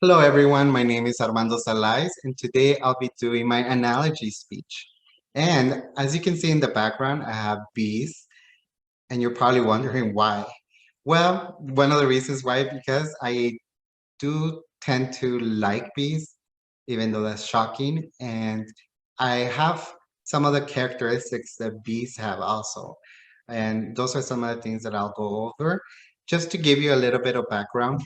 Hello everyone, my name is Armando Salais and today I'll be doing my analogy speech. And as you can see in the background, I have bees and you're probably wondering why. Well, one of the reasons why, because I do tend to like bees, even though that's shocking. And I have some of the characteristics that bees have also. And those are some of the things that I'll go over. Just to give you a little bit of background,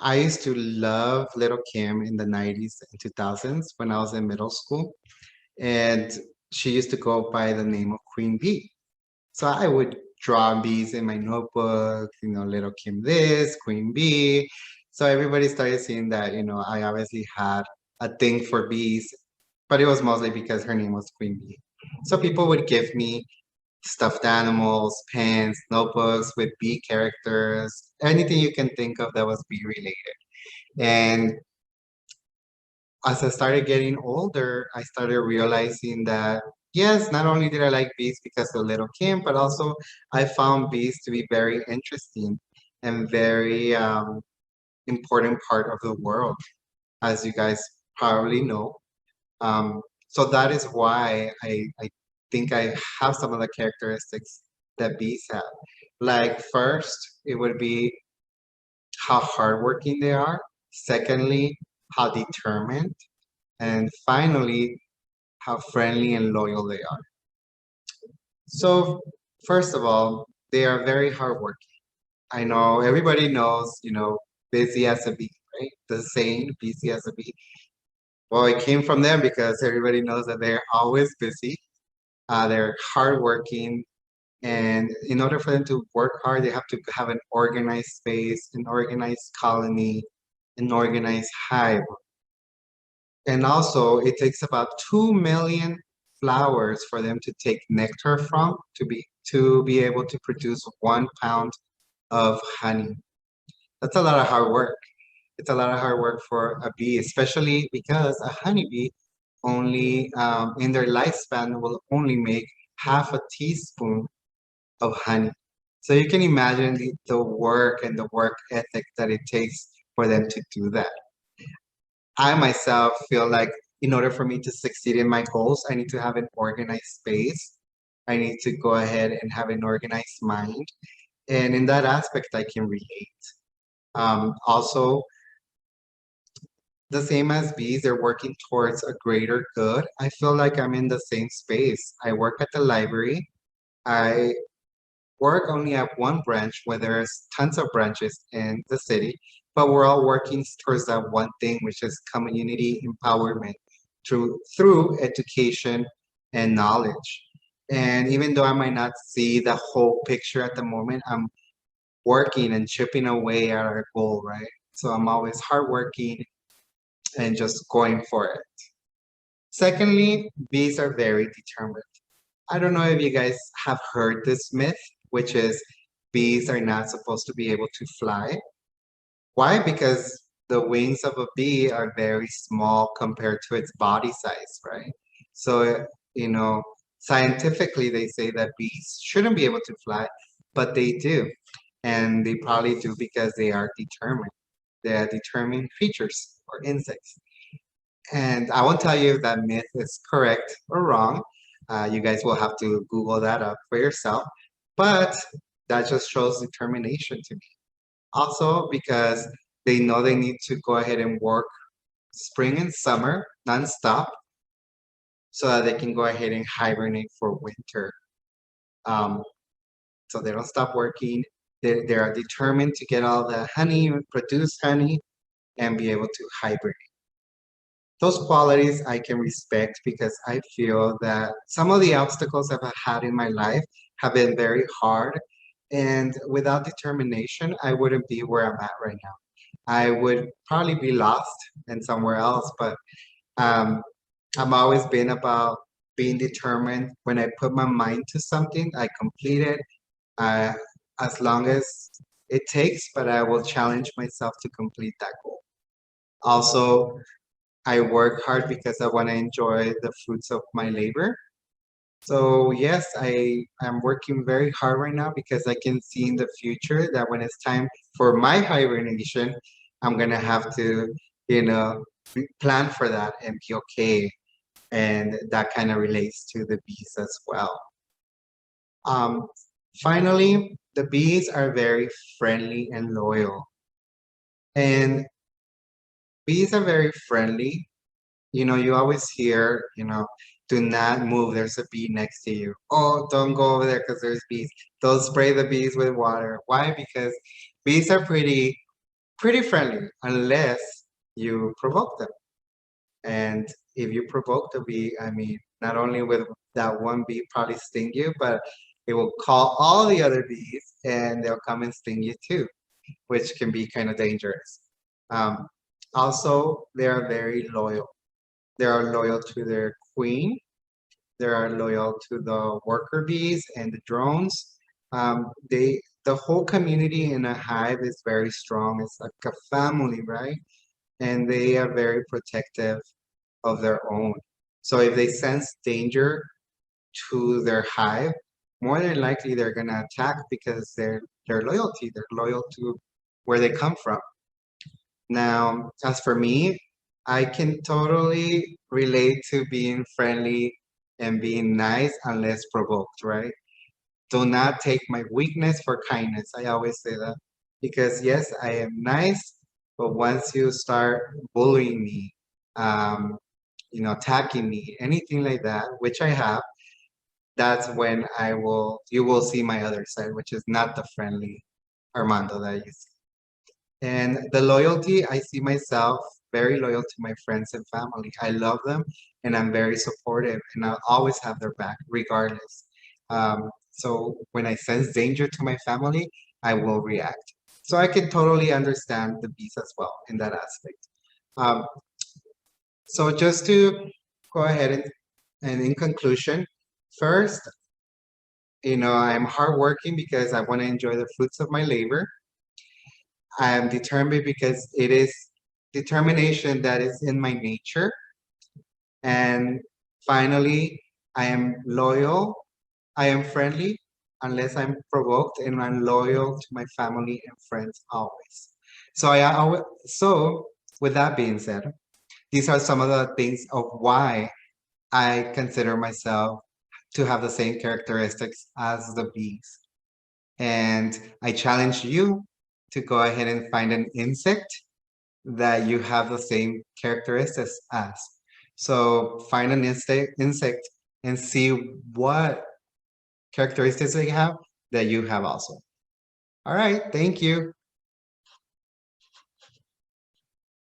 I used to love Little Kim in the 90s and 2000s when I was in middle school. And she used to go by the name of Queen Bee. So I would draw bees in my notebook, Little Kim this, Queen Bee. So everybody started seeing that, I obviously had a thing for bees, but it was mostly because her name was Queen Bee. So people would give me stuffed animals, pens, notebooks with bee characters, anything you can think of that was bee related. And as I started getting older, I started realizing that yes, not only did I like bees because of Little Kim, but also I found bees to be very interesting and very important part of the world, as you guys probably know. So that is why I think I have some of the characteristics that bees have. Like first, it would be how hardworking they are. Secondly, how determined. And finally, how friendly and loyal they are. So, first of all, they are very hardworking. I know everybody knows, busy as a bee, right? The saying, busy as a bee. Well, it came from them because everybody knows that they're always busy. They're hardworking, and in order for them to work hard, they have to have an organized space, an organized colony, an organized hive. And also, it takes about 2 million flowers for them to take nectar from to be able to produce 1 pound of honey. That's a lot of hard work. It's a lot of hard work for a bee, especially because a honeybee only in their lifespan will only make half a teaspoon of honey. So you can imagine the work and the work ethic that it takes for them to do that. I myself feel like in order for me to succeed in my goals, I need to have an organized space. I need to go ahead and have an organized mind. And in that aspect, I can relate. Also, the same as bees, they're working towards a greater good. I feel like I'm in the same space. I work at the library. I work only at one branch where there's tons of branches in the city, but we're all working towards that one thing, which is community empowerment through education and knowledge. And even though I might not see the whole picture at the moment, I'm working and chipping away at our goal, right? So I'm always hardworking and just going for it. Secondly, bees are very determined. I don't know if you guys have heard this myth, which is bees are not supposed to be able to fly. Why? Because the wings of a bee are very small compared to its body size, right? So, you know, scientifically, they say that bees shouldn't be able to fly, but they do. And they probably do because they are determined. They are determined creatures or insects. And I won't tell you if that myth is correct or wrong. You guys will have to Google that up for yourself. But that just shows determination to me. Also, because they know they need to go ahead and work spring and summer nonstop so that they can go ahead and hibernate for winter. Um, so they don't stop working. They are determined to get all the honey, produce honey, and be able to hibernate. Those qualities I can respect because I feel that some of the obstacles I've had in my life have been very hard. And without determination, I wouldn't be where I'm at right now. I would probably be lost and somewhere else, but um, I've always been about being determined. When I put my mind to something, I complete it uh, as long as it takes, but I will challenge myself to complete that goal. Also, I work hard because I want to enjoy the fruits of my labor. So yes, I am working very hard right now because I can see in the future that when it's time for my hibernation, I'm gonna have to, plan for that and be okay. And that kind of relates to the bees as well. Um, Finally, the bees are very friendly and loyal. And bees are very friendly. You always hear, do not move. There's a bee next to you. Oh, don't go over there because there's bees. Don't spray the bees with water. Why? Because bees are pretty friendly unless you provoke them. And if you provoke the bee, I mean, not only will that one bee probably sting you, but it will call all the other bees and they'll come and sting you too, which can be kind of dangerous. Um, Also, they are very loyal. They are loyal to their queen. They are loyal to the worker bees and the drones. The whole community in a hive is very strong. It's like a family, right? And they are very protective of their own. So if they sense danger to their hive, more than likely they're gonna attack because they're loyal to where they come from. Now, as for me, I can totally relate to being friendly and being nice unless provoked, right? Do not take my weakness for kindness. I always say that because yes, I am nice, but once you start bullying me, um, attacking me, anything like that, which I have, that's when you will see my other side, which is not the friendly Armando that you see. And the loyalty, I see myself very loyal to my friends and family. I love them and I'm very supportive and I'll always have their back regardless. So when I sense danger to my family, I will react. So I can totally understand the bees as well in that aspect. Um, so just to go ahead and in conclusion, first, I'm hardworking because I want to enjoy the fruits of my labor. I am determined because it is determination that is in my nature. And finally, I am loyal. I am friendly unless I'm provoked, and I'm loyal to my family and friends always. So with that being said, these are some of the things of why I consider myself to have the same characteristics as the bees. And I challenge you to go ahead and find an insect that you have the same characteristics as. So find an insect and see what characteristics they have that you have also. All right, thank you.